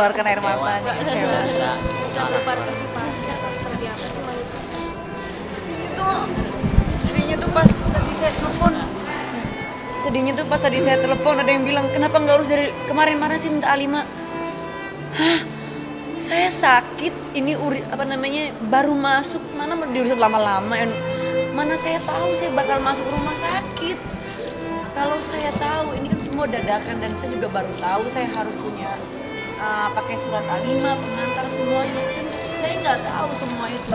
mengeluarkan air matanya. Kecewa. Bisa berpartisipasi atau seperti apa sih Mbak Yuta? Sedihnya tuh pas tadi saya telepon. Sedihnya tuh pas tadi saya telepon ada yang bilang, kenapa nggak urus dari kemarin-kemarin sih minta A5? Hah? Saya sakit, ini baru masuk, mana mau diurus lama-lama? Mana saya tahu saya bakal masuk rumah sakit. Kalau saya tahu ini kan semua dadakan dan saya juga baru tahu saya harus punya pakai surat A5, pengantar semuanya. Saya nggak tahu semua itu.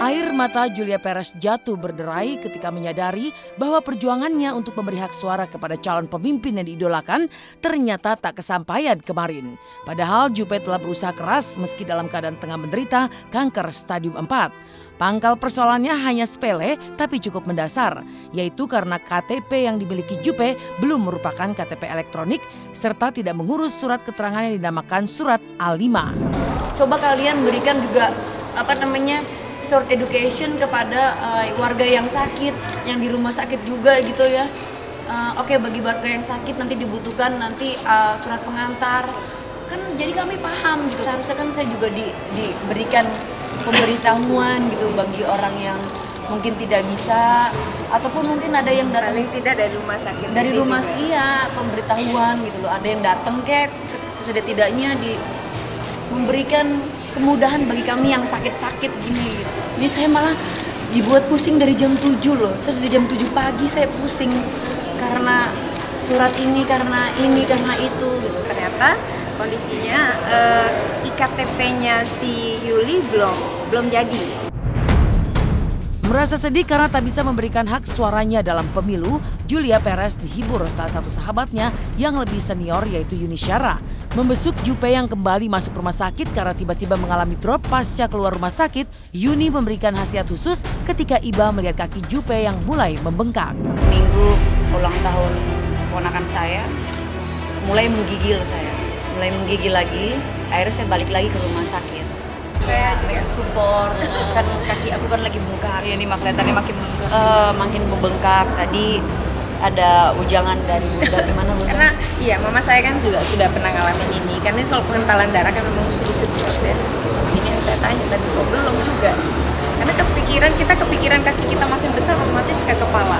Air mata Julia Perez jatuh berderai ketika menyadari bahwa perjuangannya untuk memberi hak suara kepada calon pemimpin yang diidolakan ternyata tak kesampaian kemarin. Padahal Juppe telah berusaha keras meski dalam keadaan tengah menderita kanker stadium 4. Pangkal persoalannya hanya sepele tapi cukup mendasar, yaitu karena KTP yang dimiliki Juppe belum merupakan KTP elektronik serta tidak mengurus surat keterangan yang dinamakan surat A5. Coba kalian berikan juga short education kepada warga yang sakit, yang di rumah sakit juga gitu ya. Oke, bagi warga yang sakit nanti dibutuhkan surat pengantar. Kan jadi kami paham gitu. Harusnya kan saya juga diberikan pemberitahuan gitu bagi orang yang mungkin tidak bisa ataupun mungkin ada yang datang tidak dari rumah sakit. Dari rumah iya, pemberitahuan gitu loh. Ada yang datang setidak-tidaknya memberikan kemudahan bagi kami yang sakit-sakit gini gitu. Ini saya malah dibuat pusing dari jam 7 loh. Saya dari jam 7 pagi saya pusing karena surat ini, karena itu gitu. Ternyata kondisinya IKTP-nya si Yuli belum jadi. Merasa sedih karena tak bisa memberikan hak suaranya dalam pemilu, Julia Perez dihibur salah satu sahabatnya yang lebih senior yaitu Yuni Syara. Membesuk Juppe yang kembali masuk rumah sakit karena tiba-tiba mengalami drop pasca keluar rumah sakit, Yuni memberikan nasihat khusus ketika iba melihat kaki Juppe yang mulai membengkak. Seminggu ulang tahun ponakan saya, mulai menggigil lagi, akhirnya saya balik lagi ke rumah sakit. Saya support, kan kaki aku kan lagi bengkak. Iya nih kelihatannya makin membengkak. Tadi ada ujangan dari bunda, gimana bunda? Karena iya, mama saya kan juga sudah pernah ngalamin ini. Karena kalau pengentalan darah kan memang mesti disupport ya. Ini yang saya tanya tadi kok belum juga. Karena kita kepikiran kaki kita makin besar otomatis ke kepala.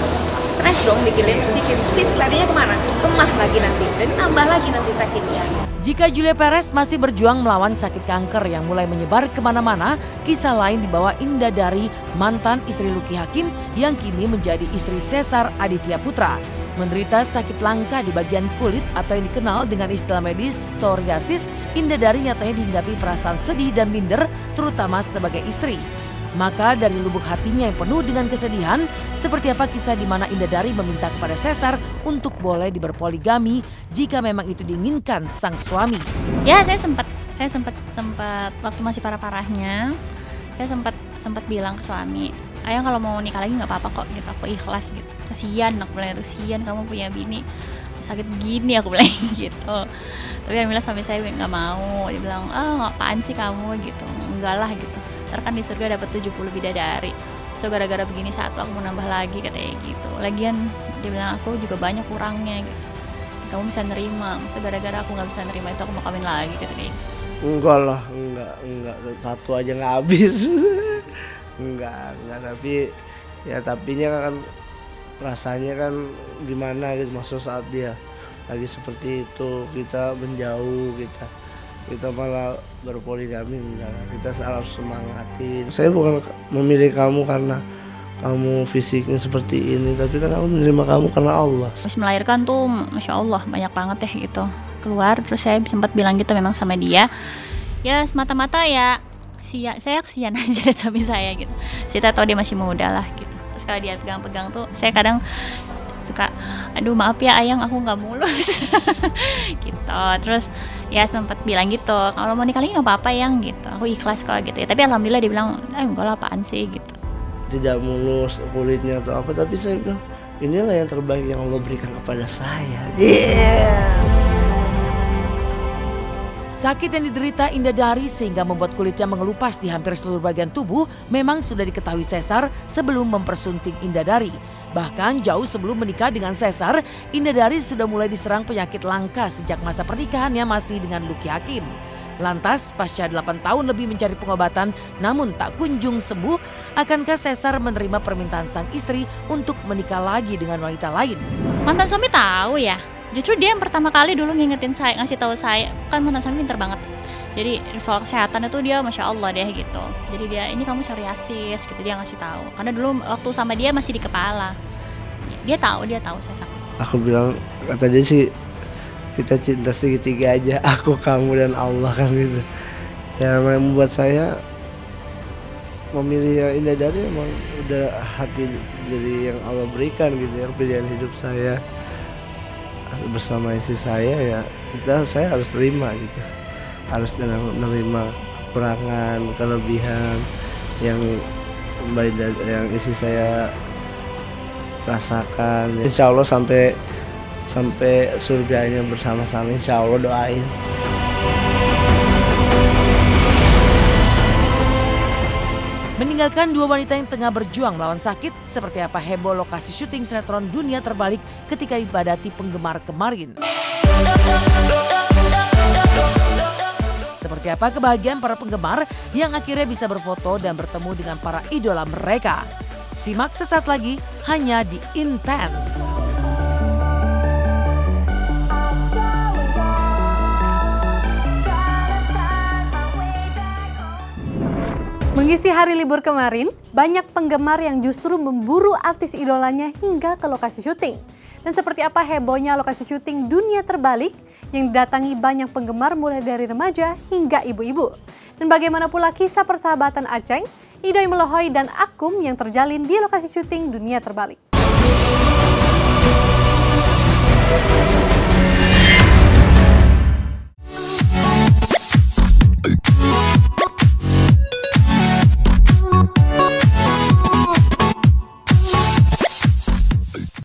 Stres dong mikirin psikis larinya kemana? Kemah lagi nanti dan tambah lagi nanti sakitnya. Jika Julia Perez masih berjuang melawan sakit kanker yang mulai menyebar kemana-mana, kisah lain dibawa Indah Dari, mantan istri Luki Hakim yang kini menjadi istri Sesar Aditya Putra. Menderita sakit langka di bagian kulit atau yang dikenal dengan istilah medis psoriasis, Indah Dari nyatanya dihinggapi perasaan sedih dan minder terutama sebagai istri. Maka dari lubuk hatinya yang penuh dengan kesedihan, seperti apa kisah di mana Indah Dari meminta kepada Sesar untuk boleh berpoligami jika memang itu diinginkan sang suami. Ya, saya sempat waktu masih parah-parahnya, saya sempat bilang ke suami, ayah kalau mau nikah lagi nggak apa-apa kok, gitu, aku ikhlas gitu. Kasian, aku bilang kasian kamu punya bini sakit begini, aku bilang gitu. Tapi alhamdulillah suami saya nggak mau, dia bilang apaan sih kamu gitu, enggak lah gitu. Ntar kan di surga dapat 70 bidadari. So gara-gara begini satu aku mau nambah lagi katanya gitu. Lagian dia bilang aku juga banyak kurangnya gitu. Kamu bisa nerima, masa gara-gara aku nggak bisa nerima itu aku mau kawin lagi katanya. Enggak lah, enggak satu aja nggak habis. enggak tapinya kan rasanya kan gimana gitu, maksud saat dia lagi seperti itu kita menjauh, kita malah berpoligami, enggak, kita harus semangatin. Saya bukan memilih kamu karena kamu fisiknya seperti ini, tapi kan aku menerima kamu karena Allah. Pas melahirkan tuh Masya Allah banyak banget ya gitu keluar, terus saya sempat bilang gitu memang sama dia, ya semata-mata ya saya kesian aja lihat suami saya gitu. Saya tahu dia masih muda lah gitu. Terus kalau dia pegang-pegang tuh saya kadang suka aduh maaf ya ayang aku nggak mulus gitu. Terus ya sempat bilang gitu kalau mau nikah lagi nggak apa-apa yang gitu, aku ikhlas kok gitu ya. Tapi alhamdulillah dia bilang enggak lah apaan sih gitu. Tidak mulus kulitnya atau apa, tapi saya bilang inilah yang terbaik yang Allah berikan kepada saya. Sakit yang diderita Indah Dari sehingga membuat kulitnya mengelupas di hampir seluruh bagian tubuh memang sudah diketahui Sesar sebelum mempersunting Indah Dari. Bahkan jauh sebelum menikah dengan Sesar, Indah Dari sudah mulai diserang penyakit langka sejak masa pernikahannya masih dengan Lucky Hakim. Lantas pasca 8 tahun lebih mencari pengobatan namun tak kunjung sembuh, akankah Sesar menerima permintaan sang istri untuk menikah lagi dengan wanita lain? Mantan suami tahu ya. Justru dia yang pertama kali dulu ngingetin saya, ngasih tahu saya, kan mantan suami pinter banget. Jadi soal kesehatan itu dia Masya Allah deh gitu. Jadi dia, ini kamu psoriasis gitu, dia ngasih tahu. Karena dulu waktu sama dia masih di kepala. Dia tahu saya sakit. Aku bilang, kata dia sih, kita cinta segitiga aja, aku, kamu, dan Allah kan gitu. Ya membuat saya memilih yang Indah Dari emang udah hati dari yang Allah berikan gitu ya, pilihan hidup saya. Bersama istri saya ya saya harus terima gitu, harus dengan menerima kekurangan, kelebihan yang kembali dari yang istri saya rasakan. Insya Allah sampai surganya bersama-sama, insya Allah, doain. Meninggalkan dua wanita yang tengah berjuang melawan sakit, seperti apa heboh lokasi syuting sinetron Dunia Terbalik ketika dibadati penggemar kemarin. Seperti apa kebahagiaan para penggemar yang akhirnya bisa berfoto dan bertemu dengan para idola mereka. Simak sesaat lagi hanya di Intense. Mengisi hari libur kemarin, banyak penggemar yang justru memburu artis idolanya hingga ke lokasi syuting. Dan seperti apa hebohnya lokasi syuting Dunia Terbalik yang didatangi banyak penggemar mulai dari remaja hingga ibu-ibu. Dan bagaimana pula kisah persahabatan Aceng, Idoy Melohoi dan Akum yang terjalin di lokasi syuting Dunia Terbalik.